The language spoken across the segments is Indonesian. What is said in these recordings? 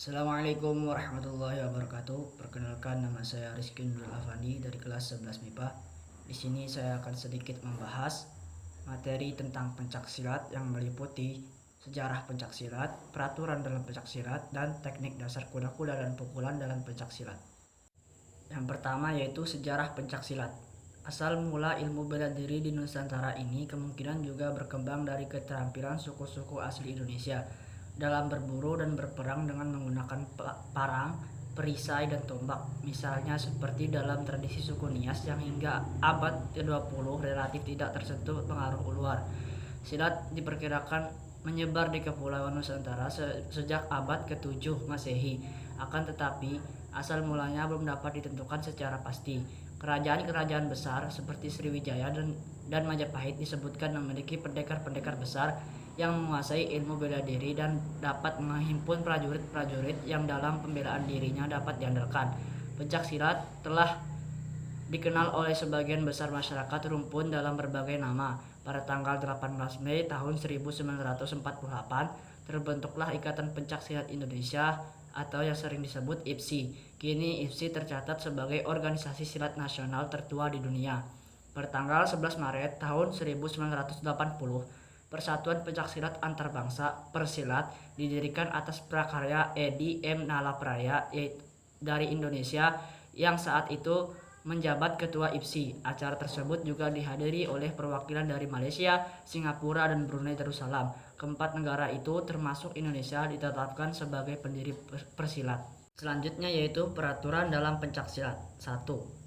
Assalamualaikum warahmatullahi wabarakatuh. Perkenalkan, nama saya Rizky Nurul Afandi dari kelas 11 MIPA. Di sini saya akan sedikit membahas materi tentang pencaksilat yang meliputi sejarah pencaksilat, peraturan dalam pencaksilat, dan teknik dasar kuda-kuda dan pukulan dalam pencaksilat. Yang pertama yaitu sejarah pencaksilat. Asal mula ilmu bela diri di Nusantara ini kemungkinan juga berkembang dari keterampilan suku-suku asli Indonesia dalam berburu dan berperang dengan menggunakan parang, perisai, dan tombak. Misalnya seperti dalam tradisi suku Nias yang hingga abad ke-20 relatif tidak tersentuh pengaruh luar. Silat diperkirakan menyebar di Kepulauan Nusantara sejak abad ke-7 Masehi. Akan tetapi, asal mulanya belum dapat ditentukan secara pasti. Kerajaan-kerajaan besar seperti Sriwijaya dan Majapahit disebutkan memiliki pendekar-pendekar besar yang menguasai ilmu bela diri dan dapat menghimpun prajurit-prajurit yang dalam pembelaan dirinya dapat diandalkan. Pencaksilat telah dikenal oleh sebagian besar masyarakat rumpun dalam berbagai nama. Pada tanggal 18 Mei tahun 1948 terbentuklah Ikatan Pencaksilat Indonesia atau yang sering disebut IPSI. Kini IPSI tercatat sebagai organisasi silat nasional tertua di dunia. Pada tanggal 11 Maret tahun 1980, Persatuan Pencaksilat Antarbangsa Persilat didirikan atas prakarya Edi M. Nalapraya dari Indonesia yang saat itu menjabat ketua IPSI. Acara tersebut juga dihadiri oleh perwakilan dari Malaysia, Singapura, dan Brunei Darussalam. Keempat negara itu termasuk Indonesia ditetapkan sebagai pendiri persilat. Selanjutnya yaitu peraturan dalam pencaksilat. 1.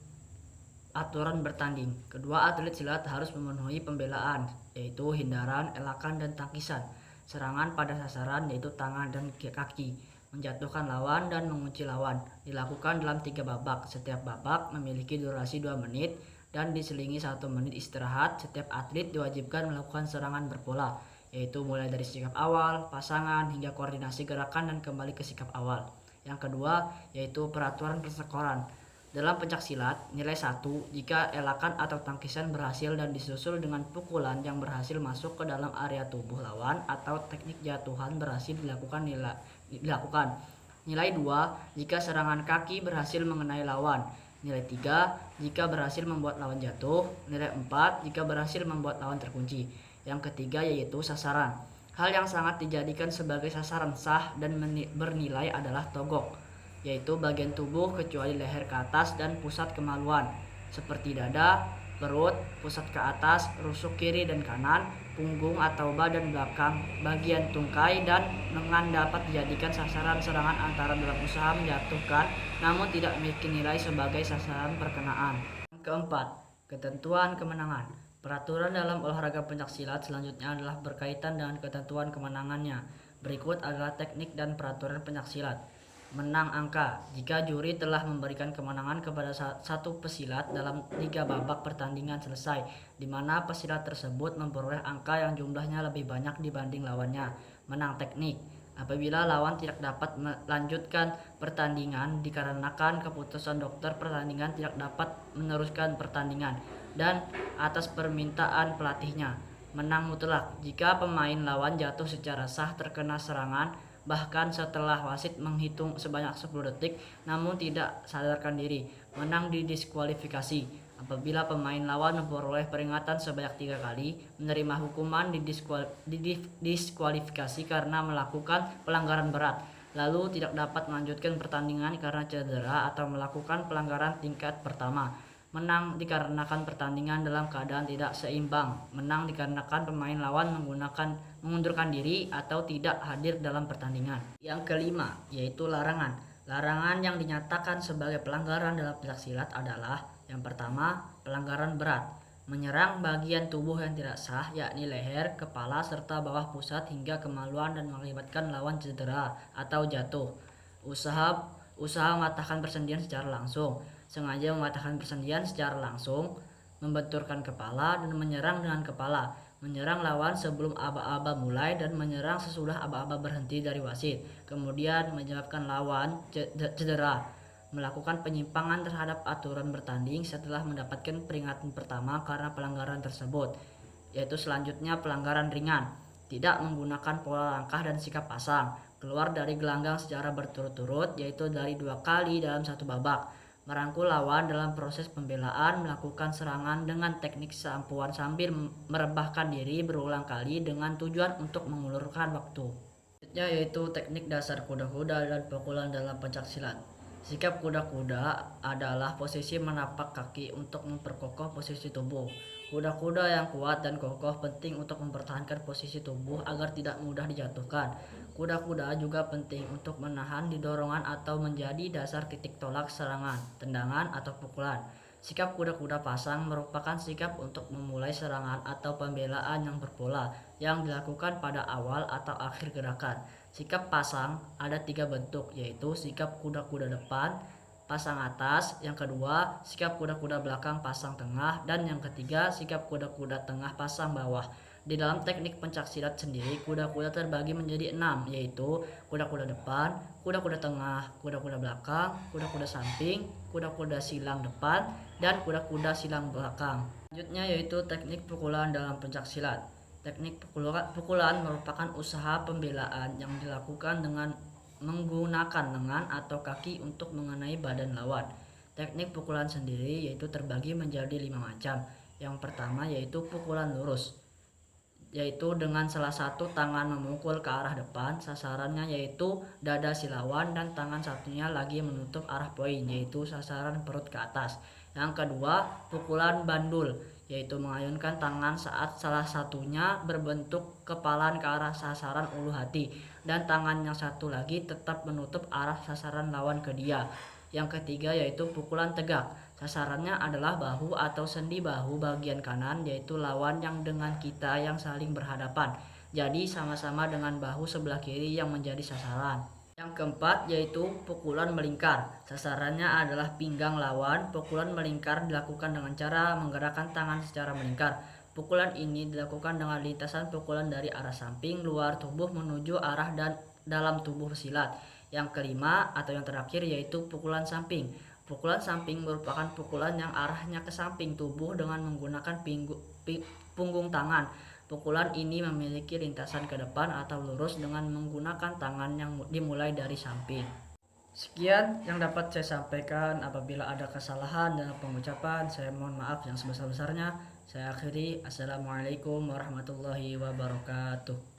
Aturan bertanding. Kedua atlet silat harus memenuhi pembelaan, yaitu hindaran, elakan, dan tangkisan. Serangan pada sasaran, yaitu tangan dan kaki. Menjatuhkan lawan dan mengunci lawan dilakukan dalam 3 babak. Setiap babak memiliki durasi 2 menit dan diselingi 1 menit istirahat. Setiap atlet diwajibkan melakukan serangan berpola, yaitu mulai dari sikap awal, pasangan, hingga koordinasi gerakan dan kembali ke sikap awal. Yang kedua yaitu peraturan persekoran. Dalam pencaksilat, nilai 1 jika elakan atau tangkisan berhasil dan disusul dengan pukulan yang berhasil masuk ke dalam area tubuh lawan atau teknik jatuhan berhasil dilakukan. Nilai 2 jika serangan kaki berhasil mengenai lawan. Nilai 3 jika berhasil membuat lawan jatuh. Nilai 4 jika berhasil membuat lawan terkunci. Yang ketiga yaitu sasaran. Hal yang sangat dijadikan sebagai sasaran sah dan bernilai adalah togok, yaitu bagian tubuh kecuali leher ke atas dan pusat kemaluan, seperti dada, perut, pusat ke atas, rusuk kiri dan kanan, punggung atau badan belakang, bagian tungkai, dan lengan dapat dijadikan sasaran serangan antara dalam usaha menjatuhkan, namun tidak memiliki nilai sebagai sasaran perkenaan. Keempat, ketentuan kemenangan. Peraturan dalam olahraga pencaksilat selanjutnya adalah berkaitan dengan ketentuan kemenangannya. Berikut adalah teknik dan peraturan pencaksilat. Menang angka. Jika juri telah memberikan kemenangan kepada satu pesilat dalam 3 babak pertandingan selesai, di mana pesilat tersebut memperoleh angka yang jumlahnya lebih banyak dibanding lawannya. Menang teknik. Apabila lawan tidak dapat melanjutkan pertandingan dikarenakan keputusan dokter pertandingan tidak dapat meneruskan pertandingan dan atas permintaan pelatihnya. Menang mutlak. Jika pemain lawan jatuh secara sah terkena serangan bahkan setelah wasit menghitung sebanyak 10 detik namun tidak sadarkan diri, menang didiskualifikasi. Apabila pemain lawan memperoleh peringatan sebanyak 3 kali, menerima hukuman didiskualifikasi karena melakukan pelanggaran berat, lalu tidak dapat melanjutkan pertandingan karena cedera atau melakukan pelanggaran tingkat pertama. Menang dikarenakan pertandingan dalam keadaan tidak seimbang. Menang dikarenakan pemain lawan mengundurkan diri atau tidak hadir dalam pertandingan. Yang kelima yaitu larangan. Larangan yang dinyatakan sebagai pelanggaran dalam pencaksilat adalah: yang pertama, pelanggaran berat, menyerang bagian tubuh yang tidak sah, yakni leher, kepala, serta bawah pusat hingga kemaluan dan mengakibatkan lawan cedera atau jatuh. Usaha mematahkan persendian secara langsung, sengaja mematahkan persendian secara langsung, membenturkan kepala dan menyerang dengan kepala, menyerang lawan sebelum aba-aba mulai dan menyerang sesudah aba-aba berhenti dari wasit, kemudian menyebabkan lawan cedera, melakukan penyimpangan terhadap aturan bertanding setelah mendapatkan peringatan pertama karena pelanggaran tersebut, yaitu selanjutnya pelanggaran ringan, tidak menggunakan pola langkah dan sikap pasang, keluar dari gelanggang secara berturut-turut, yaitu dari 2 kali dalam satu babak. Merangkul lawan dalam proses pembelaan, melakukan serangan dengan teknik seampuan sambil merebahkan diri berulang kali dengan tujuan untuk mengulurkan waktu. Selanjutnya yaitu teknik dasar kuda-kuda dan pukulan dalam pencaksilat. Sikap kuda-kuda adalah posisi menapak kaki untuk memperkokoh posisi tubuh. Kuda-kuda yang kuat dan kokoh penting untuk mempertahankan posisi tubuh agar tidak mudah dijatuhkan. Kuda-kuda juga penting untuk menahan dorongan atau menjadi dasar titik tolak serangan, tendangan, atau pukulan. Sikap kuda-kuda pasang merupakan sikap untuk memulai serangan atau pembelaan yang berpola yang dilakukan pada awal atau akhir gerakan. Sikap pasang ada 3 bentuk, yaitu sikap kuda-kuda depan, pasang atas, yang kedua sikap kuda-kuda belakang pasang tengah, dan yang ketiga sikap kuda-kuda tengah pasang bawah. Di dalam teknik pencaksilat sendiri, kuda-kuda terbagi menjadi 6, yaitu kuda-kuda depan, kuda-kuda tengah, kuda-kuda belakang, kuda-kuda samping, kuda-kuda silang depan, dan kuda-kuda silang belakang. Selanjutnya yaitu teknik pukulan dalam pencaksilat. Teknik pukulan merupakan usaha pembelaan yang dilakukan dengan menggunakan lengan atau kaki untuk mengenai badan lawan. Teknik pukulan sendiri yaitu terbagi menjadi 5 macam. Yang pertama yaitu pukulan lurus, yaitu dengan salah satu tangan memukul ke arah depan, sasarannya yaitu dada si lawan, dan tangan satunya lagi menutup arah poin, yaitu sasaran perut ke atas. Yang kedua, pukulan bandul, yaitu mengayunkan tangan saat salah satunya berbentuk kepalan ke arah sasaran ulu hati, dan tangan yang satu lagi tetap menutup arah sasaran lawan ke dia. Yang ketiga yaitu pukulan tegak, sasarannya adalah bahu atau sendi bahu bagian kanan, yaitu lawan yang dengan kita yang saling berhadapan, jadi sama-sama dengan bahu sebelah kiri yang menjadi sasaran. Yang keempat yaitu pukulan melingkar, sasarannya adalah pinggang lawan. Pukulan melingkar dilakukan dengan cara menggerakkan tangan secara melingkar. Pukulan ini dilakukan dengan lintasan pukulan dari arah samping luar tubuh menuju arah dan dalam tubuh silat. Yang kelima atau yang terakhir yaitu pukulan samping. Pukulan samping merupakan pukulan yang arahnya ke samping tubuh dengan menggunakan punggung tangan. Pukulan ini memiliki lintasan ke depan atau lurus dengan menggunakan tangan yang dimulai dari samping. Sekian yang dapat saya sampaikan. Apabila ada kesalahan dalam pengucapan, saya mohon maaf yang sebesar-besarnya. Saya akhiri. Assalamualaikum warahmatullahi wabarakatuh.